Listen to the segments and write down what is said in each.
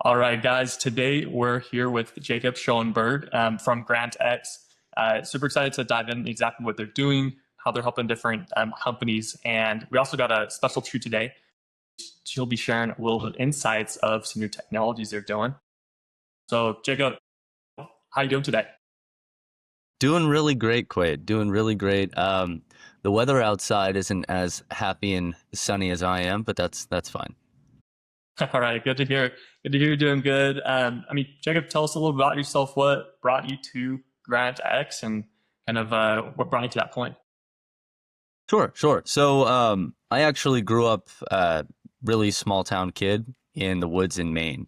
All right, guys. Today we're here with Jacob Schoenberg from Grantx. Super excited to dive in exactly what they're doing, how they're helping different companies, and we also got a special treat today. She'll be sharing a little bit of insights of some new technologies they're doing. So, Jacob, how you doing today? Doing really great, Quade. Doing really great. The weather outside isn't as happy and sunny as I am, but that's fine. All right, good to hear. Good to hear you're doing good. Jacob, tell us a little about yourself. What brought you to Grantx, and kind of what brought you to that point? Sure. So I actually grew up really small town kid in the woods in Maine.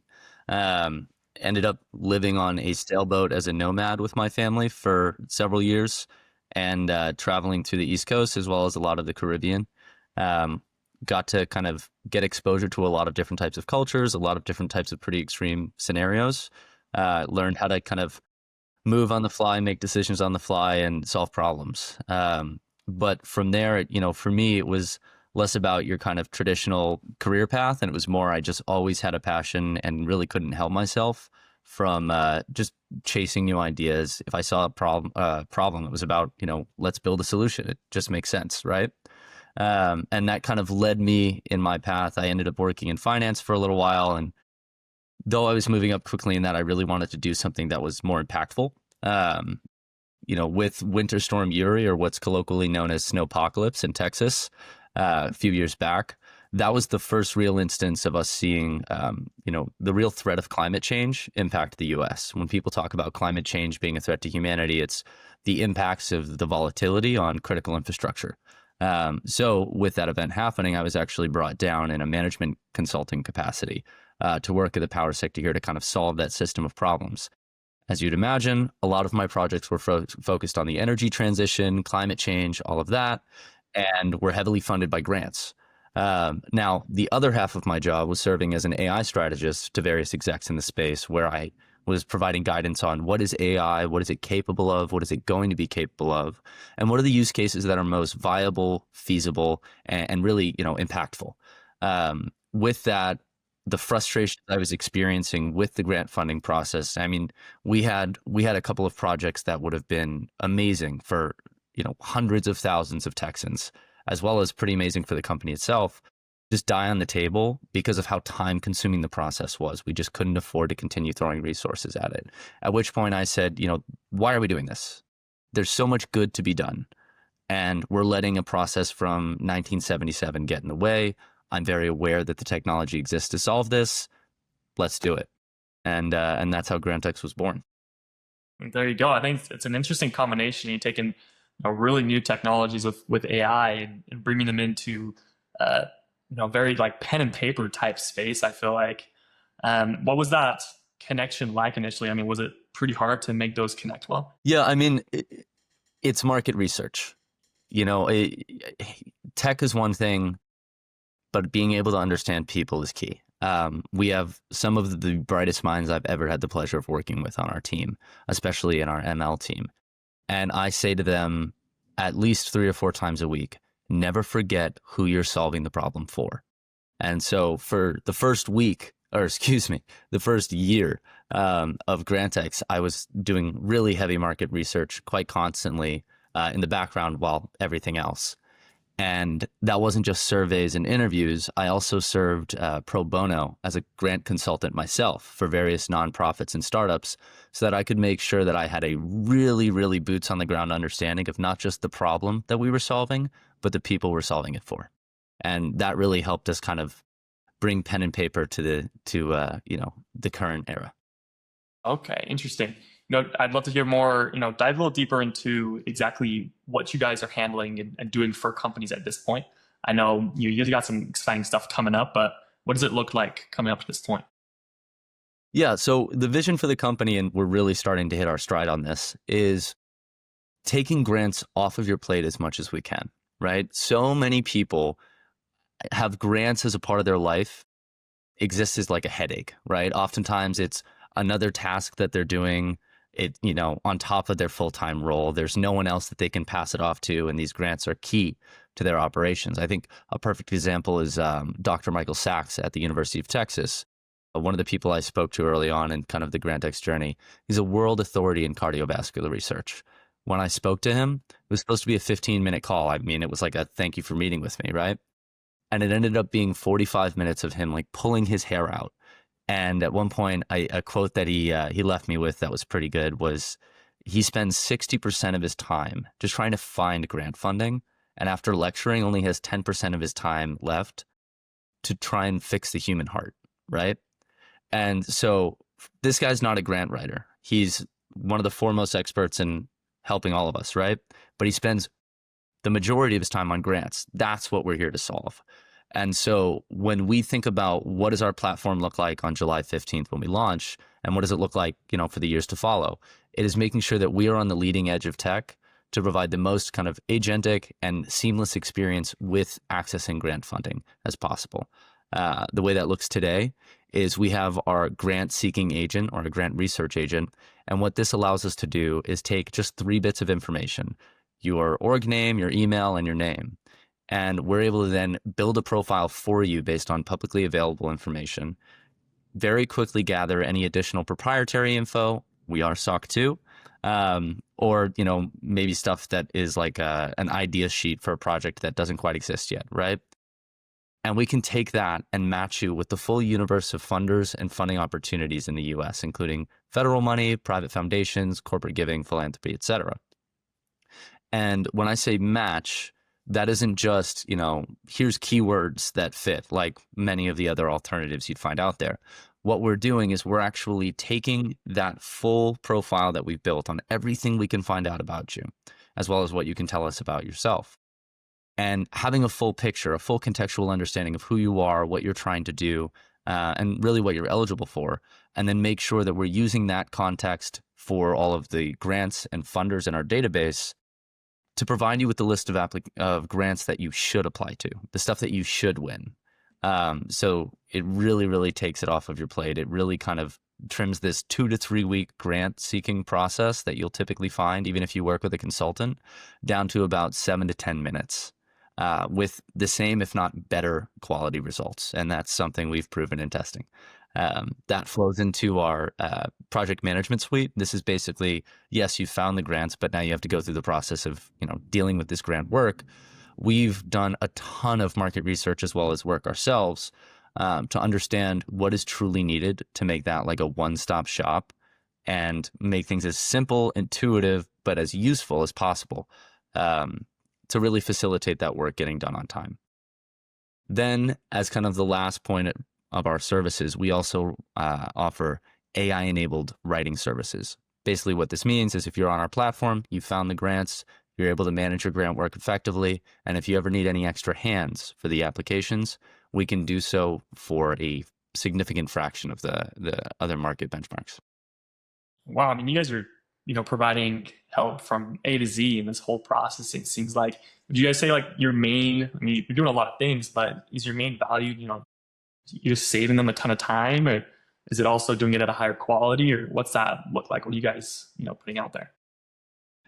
Um, Ended up living on a sailboat as a nomad with my family for several years and traveling to the East Coast as well as a lot of the Caribbean. Um, Got to kind of get exposure to a lot of different types of cultures, a lot of different types of pretty extreme scenarios. Learned how to kind of move on the fly, make decisions on the fly, and solve problems. But from there, for me, it was less about your kind of traditional career path, and it was more I just always had a passion and really couldn't help myself from just chasing new ideas. If I saw a problem, it was about let's build a solution. It just makes sense, right? And that kind of led me in my path. I ended up working in finance for a little while, and though I was moving up quickly in that, I really wanted to do something that was more impactful. Um, with Winter Storm Uri, or what's colloquially known as snowpocalypse in Texas, a few years back, that was the first real instance of us seeing, the real threat of climate change impact the U.S. When people talk about climate change being a threat to humanity, it's the impacts of the volatility on critical infrastructure. So with that event happening, I was actually brought down in a management consulting capacity to work in the power sector here to kind of solve that system of problems. As you'd imagine, a lot of my projects were focused on the energy transition, climate change, all of that, and were heavily funded by grants. Now, the other half of my job was serving as an AI strategist to various execs in the space, where I was providing guidance on what is AI, what is it capable of, what is it going to be capable of, and what are the use cases that are most viable, feasible, and really, impactful. With that, the frustration I was experiencing with the grant funding process. I mean, we had a couple of projects that would have been amazing for, hundreds of thousands of Texans, as well as pretty amazing for the company itself, just die on the table because of how time consuming the process was. We just couldn't afford to continue throwing resources at it. At which point I said, why are we doing this? There's so much good to be done, and we're letting a process from 1977 get in the way. I'm very aware that the technology exists to solve this. Let's do it. And that's how Grantx was born. There you go. I think it's an interesting combination. You're taking really new technologies with AI and bringing them into very like pen and paper type space. I feel like. What was that connection like initially? I mean, was it pretty hard to make those connect well? Yeah, I mean, it's market research. Tech is one thing, but being able to understand people is key. We have some of the brightest minds I've ever had the pleasure of working with on our team, especially in our ML team. And I say to them at least 3 or 4 times a week, never forget who you're solving the problem for. And so for the first week, or excuse me, the first year of Grantx, I was doing really heavy market research quite constantly in the background while everything else. And that wasn't just surveys and interviews. I also served pro bono as a grant consultant myself for various nonprofits and startups so that I could make sure that I had a really, really boots on the ground understanding of not just the problem that we were solving, but the people we're solving it for. And that really helped us kind of bring pen and paper to the current era. Okay, interesting. I'd love to hear more, dive a little deeper into exactly what you guys are handling and doing for companies at this point. I know you guys got some exciting stuff coming up, but what does it look like coming up to this point? Yeah, so the vision for the company, and we're really starting to hit our stride on this, is taking grants off of your plate as much as we can, right? So many people have grants as a part of their life, exists as like a headache, right? Oftentimes it's another task that they're doing on top of their full-time role. There's no one else that they can pass it off to, and these grants are key to their operations. I think a perfect example is Dr. Michael Sachs at the University of Texas, one of the people I spoke to early on in kind of the Grantx journey. He's a world authority in cardiovascular research. When I spoke to him, it was supposed to be a 15-minute call. I mean, it was like a thank you for meeting with me, right? And it ended up being 45 minutes of him like pulling his hair out. And at one point, a quote that he left me with that was pretty good was, he spends 60% of his time just trying to find grant funding, and after lecturing, only has 10% of his time left to try and fix the human heart, right? And so this guy's not a grant writer. He's one of the foremost experts in helping all of us, right? But he spends the majority of his time on grants. That's what we're here to solve. And so when we think about what does our platform look like on July 15th when we launch, and what does it look like, for the years to follow, it is making sure that we are on the leading edge of tech to provide the most kind of agentic and seamless experience with accessing grant funding as possible. The way that looks today is we have our grant seeking agent or a grant research agent. And what this allows us to do is take just 3 bits of information, your org name, your email, and your name. And we're able to then build a profile for you based on publicly available information, very quickly gather any additional proprietary info. We are SOC 2, or, maybe stuff that is like an idea sheet for a project that doesn't quite exist yet, right? And we can take that and match you with the full universe of funders and funding opportunities in the US, including federal money, private foundations, corporate giving, philanthropy, et cetera. And when I say match, that isn't just, here's keywords that fit like many of the other alternatives you'd find out there. What we're doing is we're actually taking that full profile that we've built on everything we can find out about you, as well as what you can tell us about yourself, and having a full picture, a full contextual understanding of who you are, what you're trying to do, and really what you're eligible for, and then make sure that we're using that context for all of the grants and funders in our database to provide you with the list of grants that you should apply to, the stuff that you should win. So it really, really takes it off of your plate. It really kind of trims this 2 to 3 week grant seeking process that you'll typically find, even if you work with a consultant, down to about 7 to 10 minutes, with the same, if not better, quality results. And that's something we've proven in testing. That flows into our project management suite. This is basically, yes, you found the grants, but now you have to go through the process of dealing with this grant work. We've done a ton of market research as well as work ourselves to understand what is truly needed to make that like a one-stop shop and make things as simple, intuitive, but as useful as possible to really facilitate that work getting done on time. Then, as kind of the last point of our services, we also offer AI-enabled writing services. Basically, what this means is if you're on our platform, you found the grants, you're able to manage your grant work effectively, and if you ever need any extra hands for the applications, we can do so for a significant fraction of the other market benchmarks. Wow, I mean, you guys are providing help from A to Z in this whole process. It seems like, would you guys say like your main? I mean, you're doing a lot of things, but is your main value you're just saving them a ton of time, or is it also doing it at a higher quality, or what's that look like? What are you guys, putting out there?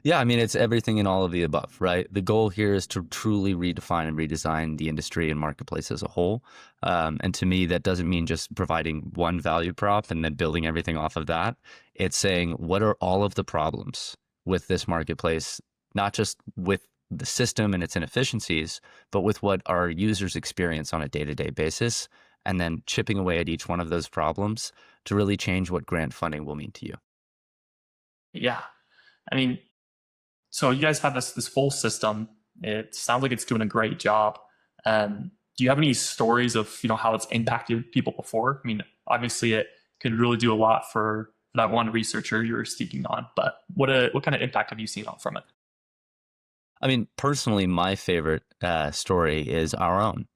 Yeah, I mean, it's everything and all of the above, right? The goal here is to truly redefine and redesign the industry and marketplace as a whole. And to me, that doesn't mean just providing one value prop and then building everything off of that. It's saying, what are all of the problems with this marketplace, not just with the system and its inefficiencies, but with what our users experience on a day-to-day basis, and then chipping away at each one of those problems to really change what grant funding will mean to you. Yeah. I mean, so you guys have this full system. It sounds like it's doing a great job. Do you have any stories of how it's impacted people before? I mean, obviously it could really do a lot for that one researcher you're speaking on, but what kind of impact have you seen from it? I mean, personally, my favorite story is our own.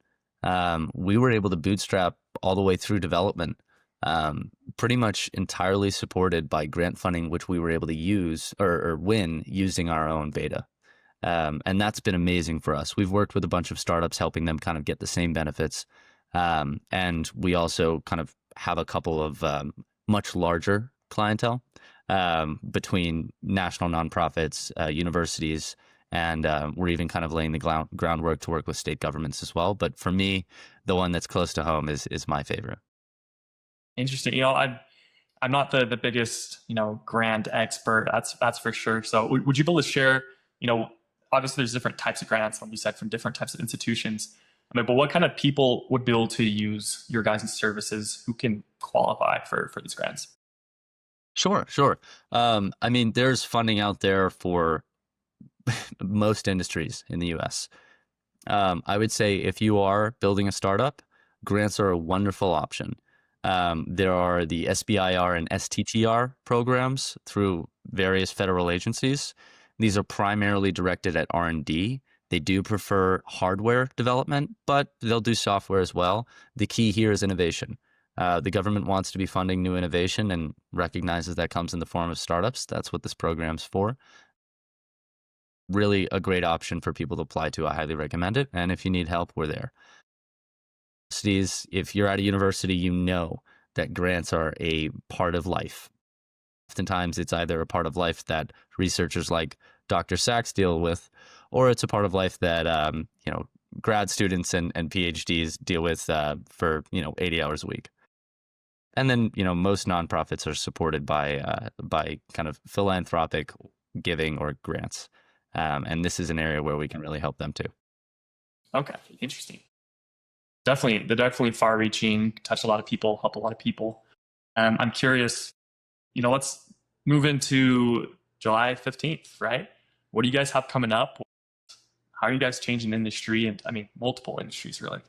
We were able to bootstrap all the way through development, pretty much entirely supported by grant funding, which we were able to use or win using our own beta. And that's been amazing for us. We've worked with a bunch of startups, helping them kind of get the same benefits. And we also kind of have a couple of much larger clientele between national nonprofits, universities, and we're even kind of laying the groundwork to work with state governments as well. But for me, the one that's close to home is my favorite. Interesting. I'm not the biggest, grant expert. That's for sure. So would you be able to share, obviously there's different types of grants, like you said, from different types of institutions. I mean, but what kind of people would be able to use your guys' services who can qualify for these grants? Sure, sure. I mean, there's funding out there for most industries in the US. I would say if you are building a startup, grants are a wonderful option. There are the SBIR and STTR programs through various federal agencies. These are primarily directed at R&D. They do prefer hardware development, but they'll do software as well. The key here is innovation. The government wants to be funding new innovation and recognizes that comes in the form of startups. That's what this program's for. Really a great option for people to apply to. I highly recommend it. And if you need help, we're there. If you're at a university, you know that grants are a part of life. Oftentimes, it's either a part of life that researchers like Dr. Sachs deal with, or it's a part of life that grad students and PhDs deal with for 80 hours a week. And then most nonprofits are supported by kind of philanthropic giving or grants, and this is an area where we can really help them too. Okay, interesting. Definitely, they're definitely far-reaching, touch a lot of people, help a lot of people. I'm curious, let's move into July 15th, right? What do you guys have coming up? How are you guys changing the industry? And I mean, multiple industries, really.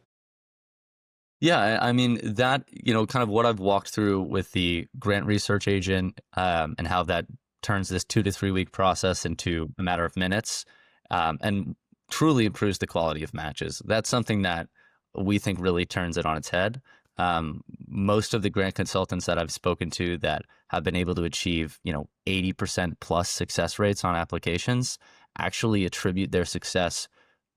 Yeah, I mean, that, kind of what I've walked through with the grant research agent and how that turns this 2 to 3 week process into a matter of minutes and truly improves the quality of matches. That's something that we think really turns it on its head. Most of the grant consultants that I've spoken to that have been able to achieve, 80% plus success rates on applications actually attribute their success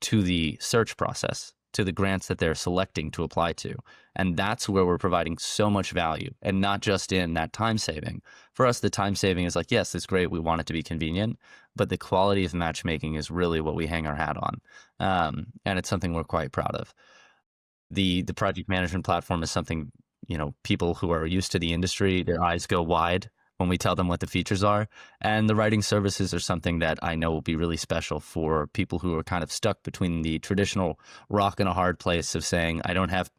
to the search process, to the grants that they're selecting to apply to. And that's where we're providing so much value, and not just in that time saving. For us, the time saving is like, yes, it's great. We want it to be convenient, but the quality of matchmaking is really what we hang our hat on. And it's something we're quite proud of. The project management platform is something, people who are used to the industry, their eyes go wide when we tell them what the features are. And the writing services are something that I know will be really special for people who are kind of stuck between the traditional rock and a hard place of saying, I don't have,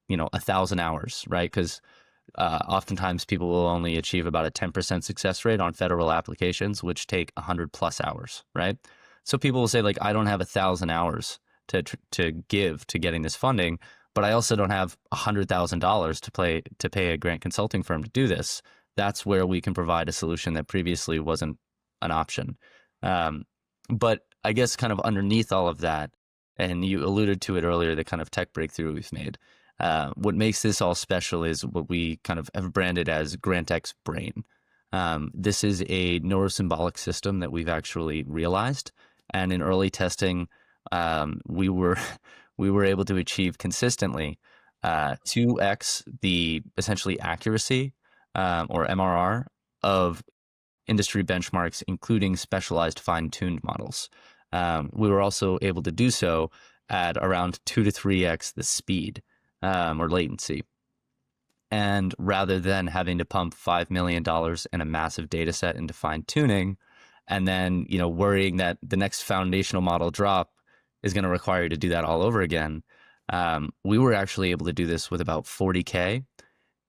1,000 hours, right? Because oftentimes people will only achieve about a 10% success rate on federal applications, which take 100 plus hours, right? So people will say, like, I don't have 1,000 hours to give to getting this funding, but I also don't have $100,000 to pay a grant consulting firm to do this. That's where we can provide a solution that previously wasn't an option. But I guess kind of underneath all of that, and you alluded to it earlier, the kind of tech breakthrough we've made. What makes this all special is what we kind of have branded as Grantx Brain. This is a neurosymbolic system that we've actually realized, and in early testing, we were able to achieve consistently 2x the essentially accuracy or MRR of industry benchmarks, including specialized fine-tuned models. We were also able to do so at around 2 to 3x the speed or latency. And rather than having to pump $5 million in a massive data set into fine-tuning, and then worrying that the next foundational model drop is going to require you to do that all over again, we were actually able to do this with about 40K.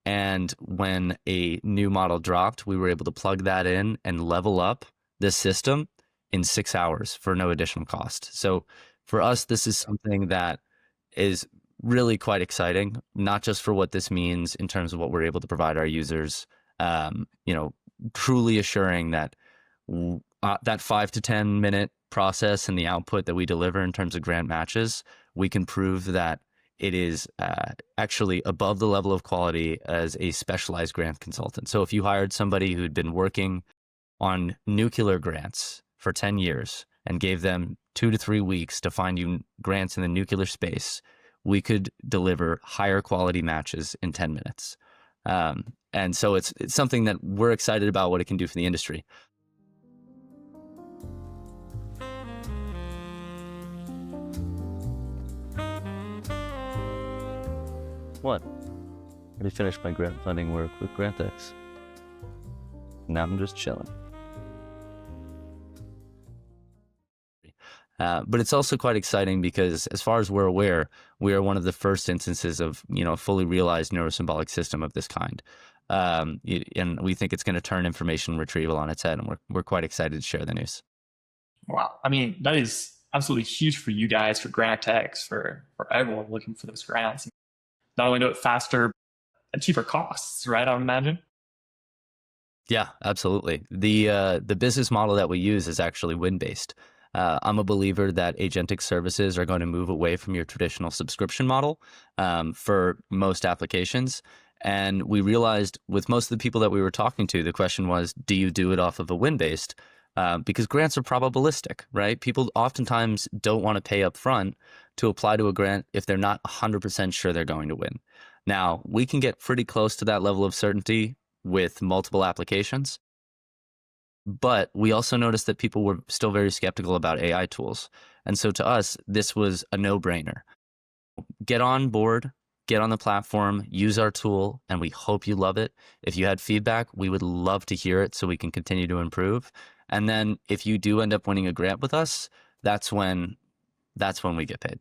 And when a new model dropped, we were able to plug that in and level up this system in 6 hours for no additional cost. So for us, this is something that is really quite exciting, not just for what this means in terms of what we're able to provide our users, truly assuring that that 5 to 10 minute process and the output that we deliver in terms of grant matches, we can prove that it is actually above the level of quality as a specialized grant consultant. So if you hired somebody who'd been working on nuclear grants for 10 years and gave them 2 to 3 weeks to find you grants in the nuclear space, we could deliver higher quality matches in 10 minutes. And so it's something that we're excited about what it can do for the industry. What? already finished my grant funding work with Grantx. Now I'm just chilling. But it's also quite exciting because, as far as we're aware, we are one of the first instances of a fully realized neurosymbolic system of this kind, and we think it's going to turn information retrieval on its head, and we're quite excited to share the news. Wow. I mean, that is absolutely huge for you guys, for Grantx, for everyone looking for those grants. Not only do it faster at cheaper costs, right? I would imagine. Yeah, absolutely. The business model that we use is actually win-based. I'm a believer that agentic services are going to move away from your traditional subscription model for most applications. And we realized with most of the people that we were talking to, the question was, do you do it off of a win-based? Because grants are probabilistic, right? People oftentimes don't want to pay up front to apply to a grant if they're not 100% sure they're going to win. Now, we can get pretty close to that level of certainty with multiple applications. But we also noticed that people were still very skeptical about AI tools. And so to us, this was a no-brainer. Get on board, get on the platform, use our tool, and we hope you love it. If you had feedback, we would love to hear it so we can continue to improve. And then if you do end up winning a grant with us, that's when we get paid.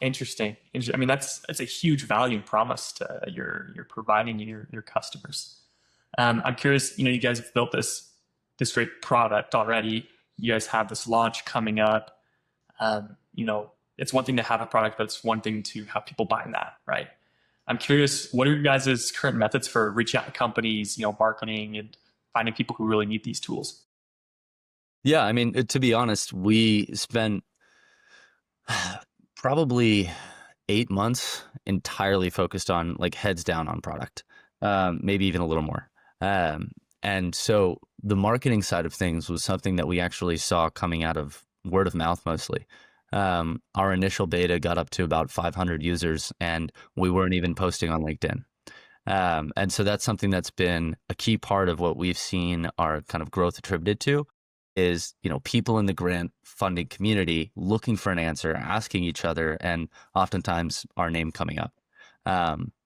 Interesting. I mean, that's a huge value and promise to you're providing your customers. I'm curious. You guys have built this great product already. You guys have this launch coming up. It's one thing to have a product, but it's one thing to have people buying that, right? I'm curious, what are your guys' current methods for reaching out to companies, marketing and finding people who really need these tools? Yeah, I mean, to be honest, we spent probably 8 months entirely focused on heads down on product, maybe even a little more. And so the marketing side of things was something that we actually saw coming out of word of mouth mostly. Our initial beta got up to about 500 users, and we weren't even posting on LinkedIn. And so that's something that's been a key part of what we've seen our kind of growth attributed to is, people in the grant funding community looking for an answer, asking each other, and oftentimes our name coming up.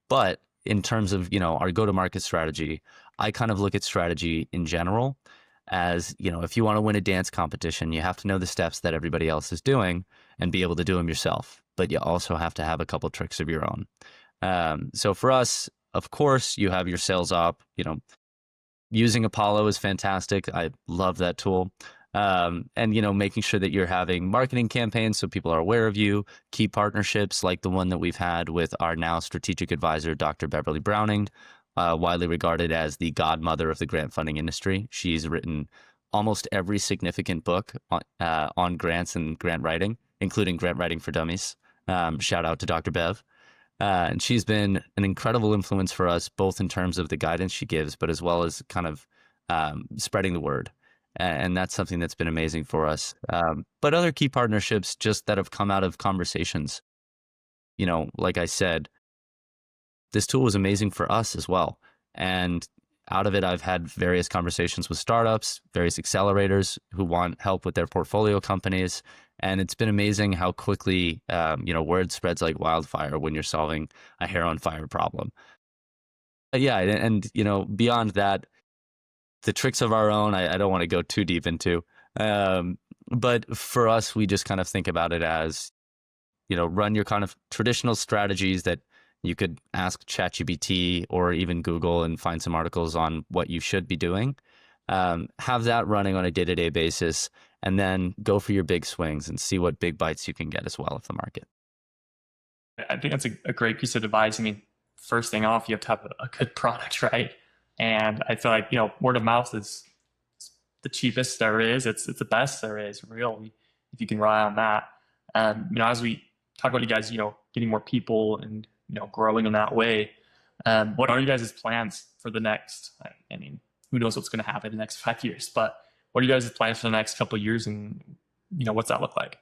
But in terms of, our go-to-market strategy, I kind of look at strategy in general as, if you want to win a dance competition, you have to know the steps that everybody else is doing and be able to do them yourself. But you also have to have a couple tricks of your own. So for us, of course, you have your sales op, using Apollo is fantastic. I love that tool. And, making sure that you're having marketing campaigns so people are aware of you, key partnerships like the one that we've had with our now strategic advisor, Dr. Beverly Browning, widely regarded as the godmother of the grant funding industry. She's written almost every significant book on grants and grant writing, including Grant Writing for Dummies. Shout out to Dr. Bev. And she's been an incredible influence for us, both in terms of the guidance she gives, but as well as kind of spreading the word. And that's something that's been amazing for us. But other key partnerships just that have come out of conversations, like I said, this tool was amazing for us as well. And out of it, I've had various conversations with startups, various accelerators who want help with their portfolio companies. And it's been amazing how quickly, word spreads like wildfire when you're solving a hair on fire problem. Yeah. And, beyond that, the tricks of our own, I don't want to go too deep into. But for us, we just kind of think about it as, run your kind of traditional strategies that you could ask ChatGPT or even Google and find some articles on what you should be doing. Have that running on a day-to-day basis, and then go for your big swings and see what big bites you can get as well of the market. I think that's a great piece of advice. I mean, first thing off, you have to have a good product, right? And I feel like, word of mouth is the cheapest there is. It's the best there is, really, if you can rely on that. As we talk about you guys, getting more people and, growing in that way, what are you guys' plans for the next, I mean, who knows what's going to happen in the next 5 years, but what are you guys' plans for the next couple of years, and, what's that look like?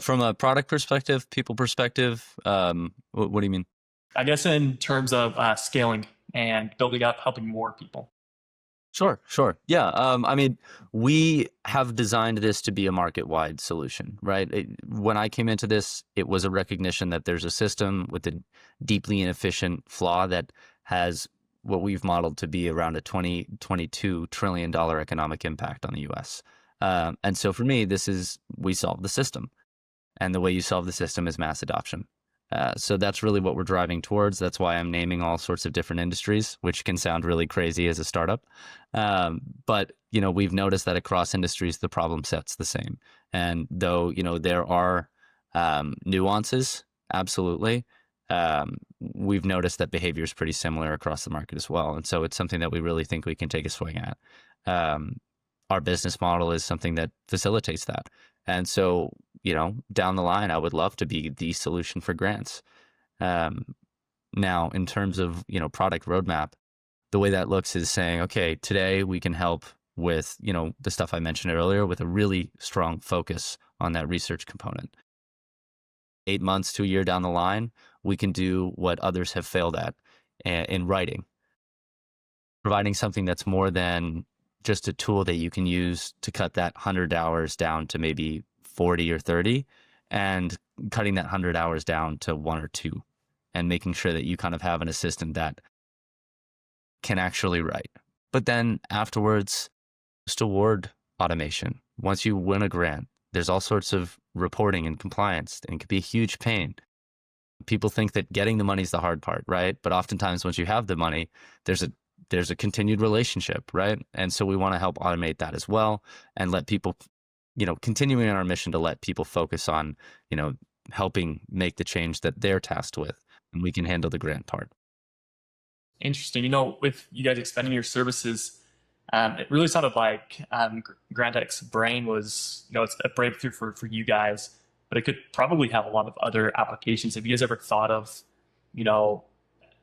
From a product perspective, people perspective, what do you mean? I guess in terms of scaling and building up, helping more people. Sure, sure. Yeah. I mean, we have designed this to be a market-wide solution, right? When I came into this, it was a recognition that there's a system with a deeply inefficient flaw that has what we've modeled to be around a $22 trillion economic impact on the US. And so for me, we solve the system. And the way you solve the system is mass adoption. So that's really what we're driving towards. That's why I'm naming all sorts of different industries, which can sound really crazy as a startup. But we've noticed that across industries, the problem set's the same. And though there are nuances, absolutely, we've noticed that behavior is pretty similar across the market as well. And so it's something that we really think we can take a swing at. Our business model is something that facilitates that. And so, down the line, I would love to be the solution for grants. Now, in terms of, product roadmap, the way that looks is saying, okay, today we can help with, the stuff I mentioned earlier with a really strong focus on that research component. 8 months to a year down the line, we can do what others have failed at in writing, providing something that's more than just a tool that you can use to cut that 100 hours down to maybe 40 or 30, and cutting that 100 hours down to 1 or 2, and making sure that you kind of have an assistant that can actually write. But then afterwards, just award automation. Once you win a grant, there's all sorts of reporting and compliance, and it could be a huge pain. People think that getting the money is the hard part, right? But oftentimes once you have the money, there's a continued relationship, right? And so we want to help automate that as well, and let people, continuing on our mission to let people focus on, helping make the change that they're tasked with, and we can handle the grant part. Interesting. With you guys expanding your services, it really sounded like Grantx Brain was, it's a breakthrough for you guys, but it could probably have a lot of other applications. Have you guys ever thought of,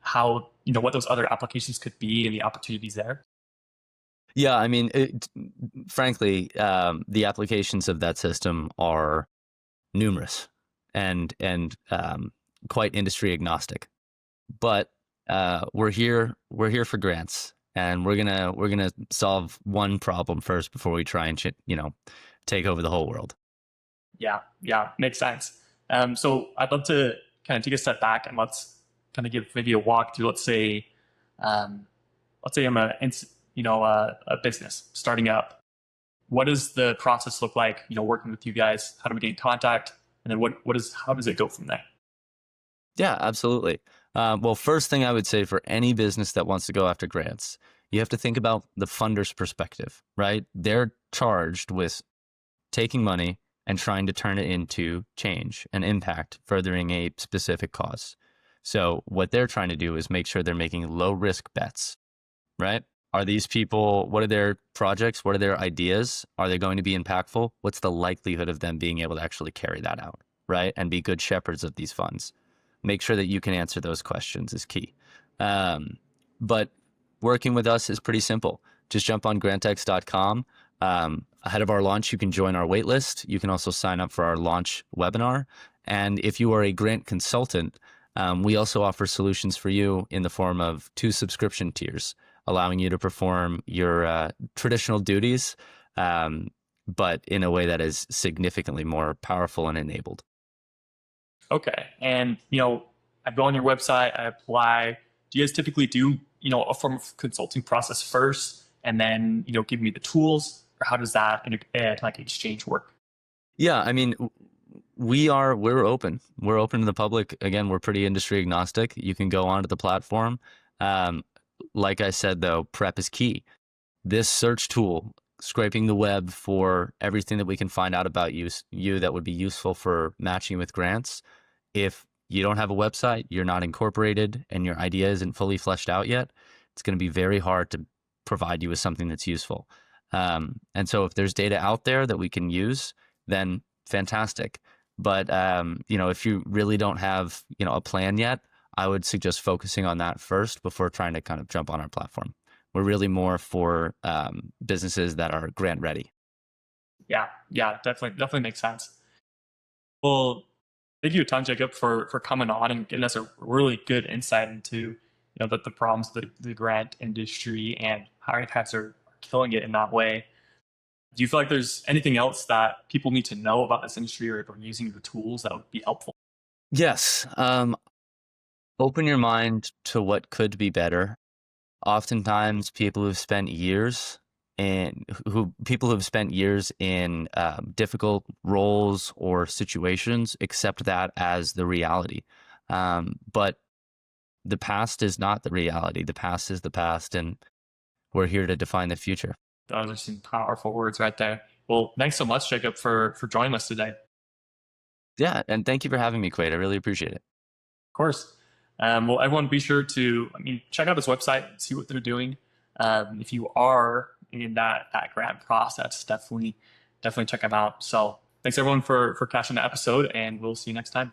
how, what those other applications could be and the opportunities there? Yeah, I mean, frankly, the applications of that system are numerous and quite industry agnostic. But we're here for grants, and we're gonna solve one problem first before we try and take over the whole world. Yeah, makes sense. So I'd love to kind of take a step back and let's kind of give maybe a walkthrough. Let's say I'm a business starting up. What does the process look like? Working with you guys. How do we get in contact? And then how does it go from there? Yeah, absolutely. Well, first thing I would say for any business that wants to go after grants, you have to think about the funder's perspective, right? They're charged with taking money and trying to turn it into change and impact, furthering a specific cause. So what they're trying to do is make sure they're making low risk bets, right? Are these people, what are their projects? What are their ideas? Are they going to be impactful? What's the likelihood of them being able to actually carry that out, right? And be good shepherds of these funds. Make sure that you can answer those questions is key. But working with us is pretty simple. Just jump on grantx.com. Ahead of our launch, you can join our waitlist. You can also sign up for our launch webinar. And if you are a grant consultant, we also offer solutions for you in the form of 2 subscription tiers, allowing you to perform your traditional duties, but in a way that is significantly more powerful and enabled. Okay. And, I go on your website, I apply. Do you guys typically do, a form of consulting process first and then, give me the tools, or how does that like exchange work? Yeah, I mean, we're open. We're open to the public. Again, we're pretty industry agnostic. You can go onto the platform. Like I said, though, prep is key. This search tool, scraping the web for everything that we can find out about you that would be useful for matching with grants. If you don't have a website, you're not incorporated, and your idea isn't fully fleshed out yet, it's going to be very hard to provide you with something that's useful. And so if there's data out there that we can use, then fantastic. But, if you really don't have, a plan yet, I would suggest focusing on that first before trying to kind of jump on our platform. We're really more for businesses that are grant ready. Yeah, definitely makes sense. Well, thank you a ton, Jacob, for coming on and giving us a really good insight into that the problems of the grant industry and hiring hacks are killing it in that way. Do you feel like there's anything else that people need to know about this industry or using the tools that would be helpful? Yes. Open your mind to what could be better. Oftentimes, people who've spent years and who people who've spent years in difficult roles or situations accept that as the reality. But the past is not the reality. The past is the past, and we're here to define the future. Those are some powerful words right there. Well, thanks so much, Jacob, for joining us today. Of Yeah, and thank you for having me, Quade. I really appreciate it. course. Well, everyone, be sure to, check out this website, see what they're doing. If you are in that grant process, definitely check them out. So, thanks everyone for catching the episode, and we'll see you next time.